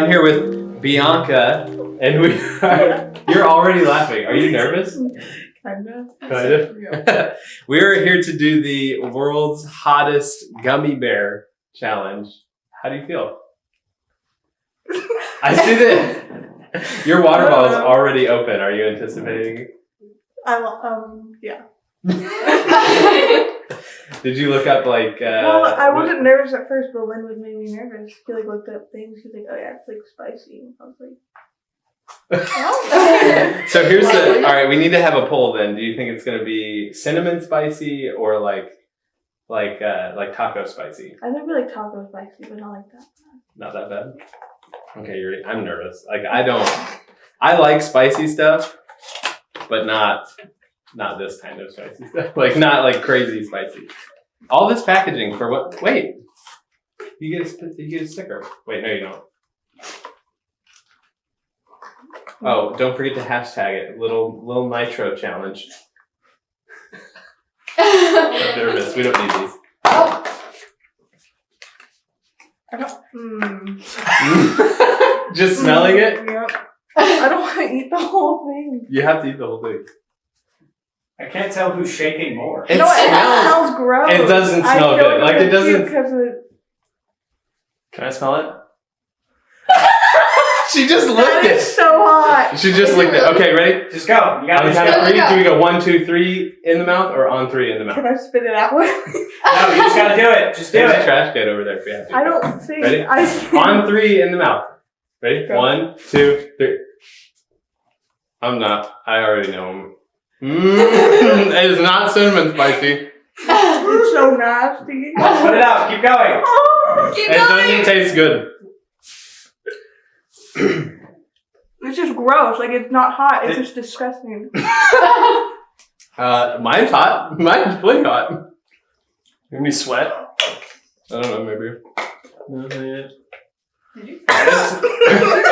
I'm here with Bianca, and you're already laughing. Are you nervous? Kind of. Yeah. We're here to do the world's hottest gummy bear challenge. How do you feel? I see that your water bottle is already open. Are you anticipating? Yeah. Did you look up well, I wasn't nervous at first, but Lynn was made me nervous. She looked up things. She's like, "Oh yeah, it's spicy." I was like, "Oh." So here's all right. We need to have a poll then. Do you think it's gonna be cinnamon spicy or like taco spicy? I think we like taco spicy, but not like that. Not that bad. Okay, I'm nervous. I like spicy stuff, but not this kind of spicy stuff. Not like crazy spicy. All this packaging for what? Wait, you get a sticker. Wait, no, you don't. Oh, don't forget to hashtag it. Little nitro challenge. I'm nervous. We don't need these. Just smelling it? Yep. I don't want to eat the whole thing. You have to eat the whole thing. I can't tell who's shaking more. It smells gross. It doesn't smell good. It doesn't. Can I smell it? She just licked it. It's so hot. She just licked it. Okay, ready? Just go. You got on to count of three. Do we go 1, 2, 3 in the mouth or on 3 in the mouth? Can I spit it out? No, you just got to do it. Just do There's it. a trash can over there if you have to. I don't think. Ready? On 3 in the mouth. Ready? Go. 1, 2, 3. I'm not. I already know him. It is not cinnamon spicy. It's so nasty. Put it out. Keep going. It doesn't taste good. It's just gross. It's not hot. It's just disgusting. Mine's hot. Mine's really hot. Make me sweat. I don't know, maybe. Did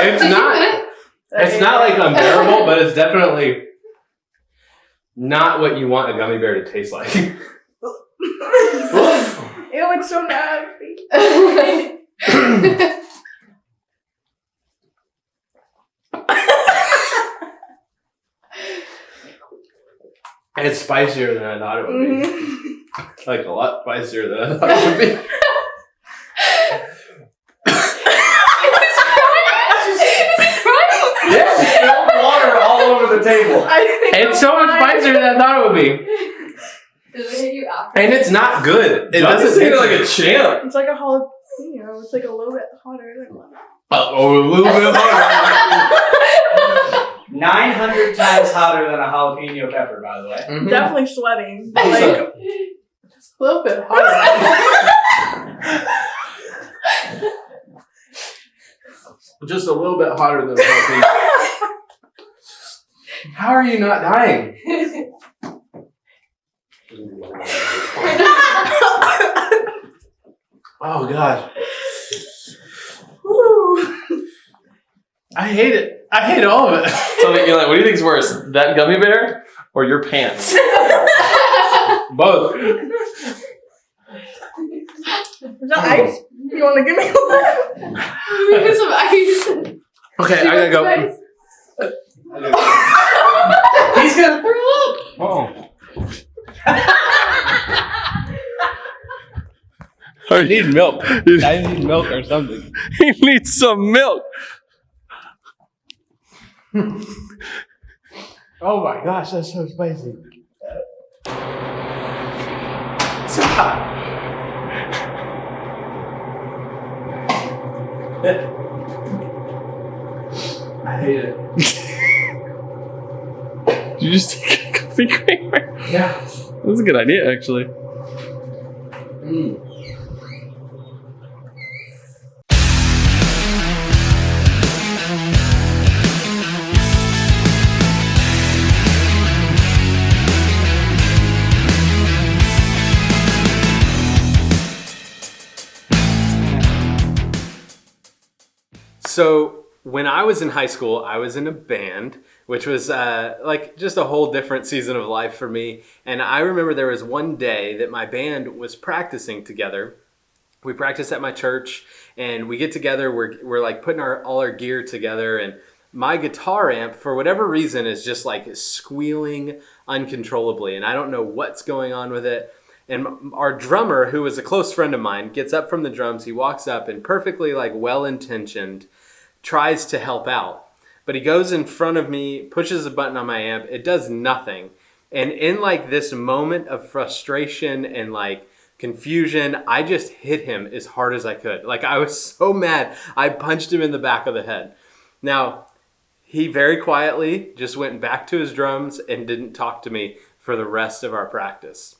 It's not. It's not unbearable, but it's definitely not what you want a gummy bear to taste like. Ew, it's so nasty. It's spicier than I thought it would be. Mm-hmm. A lot spicier than I thought it would be. Spilled water all over the table. It's so much spicier than I thought it would be. Does it hit you after? And it's not good. It Doesn't doesn't seem taste like a champ. It's like a jalapeno. It's a little bit hotter than one. a little bit hotter. 900 times hotter than a jalapeno pepper, by the way. Mm-hmm. Definitely sweating. Just a little bit hotter. Just a little bit hotter than a jalapeno. How are you not dying? Oh gosh. I hate it. I hate all of it. So you're like, what do you think's worse, that gummy bear or your pants? Both. Is that ice? You want to give me one? Give some ice. Okay, I gotta go. He's gonna throw up. Oh. I need milk. I need milk or something. He needs some milk. Oh my gosh, that's so spicy. So hot. I hate it. Did you just take a coffee creamer? Yeah. That's a good idea, actually. Mm. So when I was in high school, I was in a band, which was just a whole different season of life for me. And I remember there was one day that my band was practicing together, we practice at my church, and we get together. We're like putting all our gear together, and my guitar amp, for whatever reason, is just like squealing uncontrollably, and I don't know what's going on with it. And our drummer, who is a close friend of mine, gets up from the drums. He walks up and perfectly like well-intentioned tries to help out. But he goes in front of me, pushes a button on my amp. It does nothing. And in like this moment of frustration and like confusion, I just hit him as hard as I could. Like I was so mad, I punched him in the back of the head. Now, he very quietly just went back to his drums and didn't talk to me for the rest of our practice.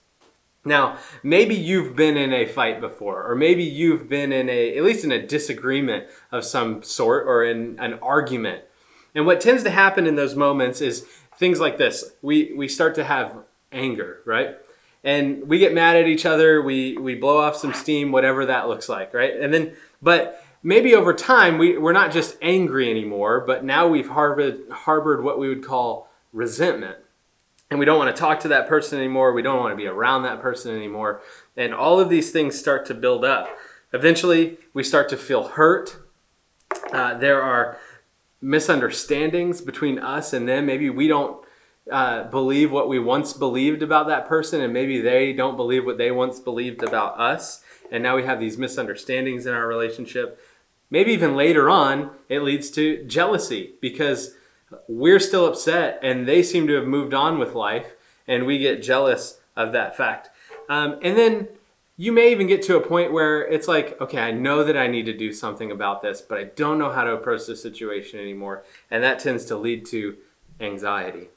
Now, maybe you've been in a fight before, or maybe you've been at least in a disagreement of some sort, or in an argument. And what tends to happen in those moments is things like this. We start to have anger, right? And we get mad at each other. We blow off some steam, whatever that looks like, right? But maybe over time, we're not just angry anymore, but now we've harbored what we would call resentment. And we don't want to talk to that person anymore. We don't want to be around that person anymore. And all of these things start to build up. Eventually, we start to feel hurt. There are misunderstandings between us and them. Maybe we don't believe what we once believed about that person, and maybe they don't believe what they once believed about us. And now we have these misunderstandings in our relationship. Maybe even later on, it leads to jealousy because we're still upset and they seem to have moved on with life, and we get jealous of that fact. And then you may even get to a point where it's like, okay, I know that I need to do something about this, but I don't know how to approach the situation anymore. And that tends to lead to anxiety.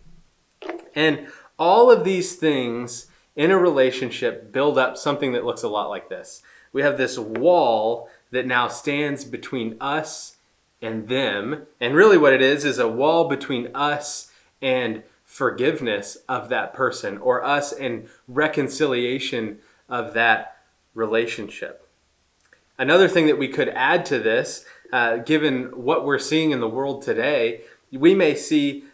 And all of these things in a relationship build up something that looks a lot like this. We have this wall that now stands between us and them. And really what it is a wall between us and forgiveness of that person, or us and reconciliation of that relationship. Another thing that we could add to this, given what we're seeing in the world today, we may see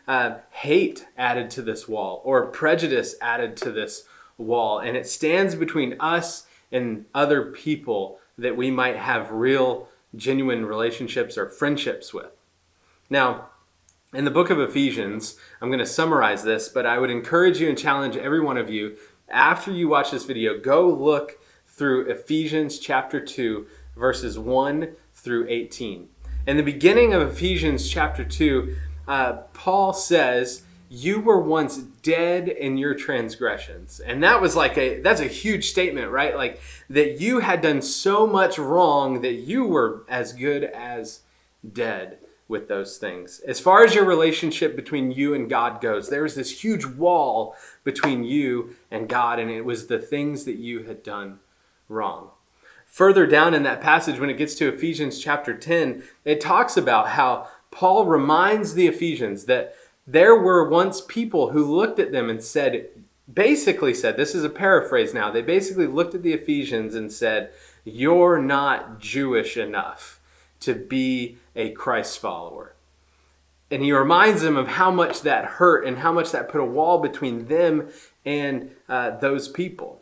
hate added to this wall, or prejudice added to this wall, and it stands between us and other people that we might have real, genuine relationships or friendships with. Now, in the book of Ephesians, I'm going to summarize this, but I would encourage you and challenge every one of you, after you watch this video, go look through Ephesians chapter 2, verses 1 through 18. In the beginning of Ephesians chapter 2, Paul says, you were once dead in your transgressions. And that was that's a huge statement, right? Like that you had done so much wrong that you were as good as dead with those things. As far as your relationship between you and God goes, there was this huge wall between you and God, and it was the things that you had done wrong. Further down in that passage, when it gets to Ephesians chapter 10, it talks about how Paul reminds the Ephesians that there were once people who looked at them and basically said, this is a paraphrase now, they basically looked at the Ephesians and said, you're not Jewish enough to be a Christ follower. And he reminds them of how much that hurt and how much that put a wall between them and those people.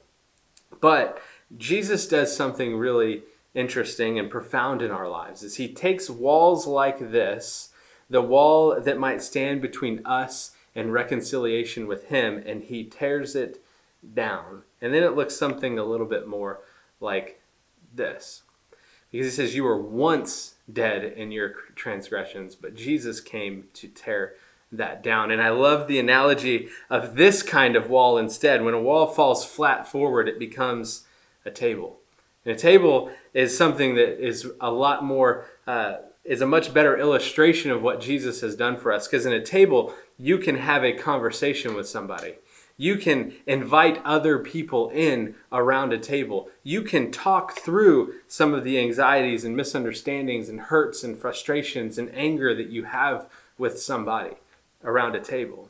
But Jesus does something really interesting and profound in our lives, is he takes walls like this, the wall that might stand between us and reconciliation with him, and he tears it down. And then it looks something a little bit more like this. Because he says, you were once dead in your transgressions, but Jesus came to tear that down. And I love the analogy of this kind of wall instead. When a wall falls flat forward, it becomes a table. And a table is something that is a lot more, is a much better illustration of what Jesus has done for us. Because in a table, you can have a conversation with somebody. You can invite other people in around a table. You can talk through some of the anxieties and misunderstandings and hurts and frustrations and anger that you have with somebody around a table.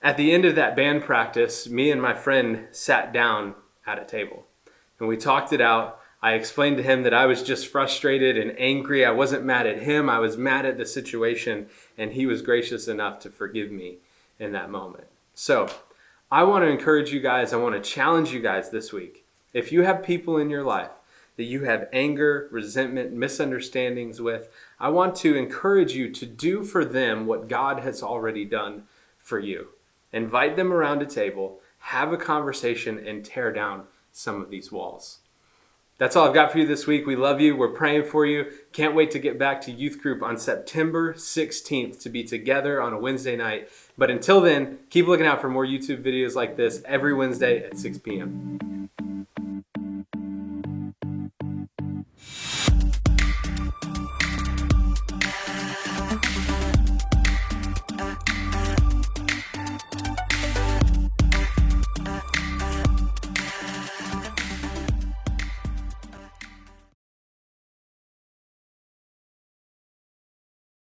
At the end of that band practice, me and my friend sat down at a table and we talked it out. I explained to him that I was just frustrated and angry. I wasn't mad at him. I was mad at the situation, and he was gracious enough to forgive me in that moment. So I want to encourage you guys. I want to challenge you guys this week. If you have people in your life that you have anger, resentment, misunderstandings with, I want to encourage you to do for them what God has already done for you. Invite them around a table, have a conversation, and tear down some of these walls. That's all I've got for you this week. We love you. We're praying for you. Can't wait to get back to youth group on September 16th to be together on a Wednesday night. But until then, keep looking out for more YouTube videos like this every Wednesday at 6 p.m.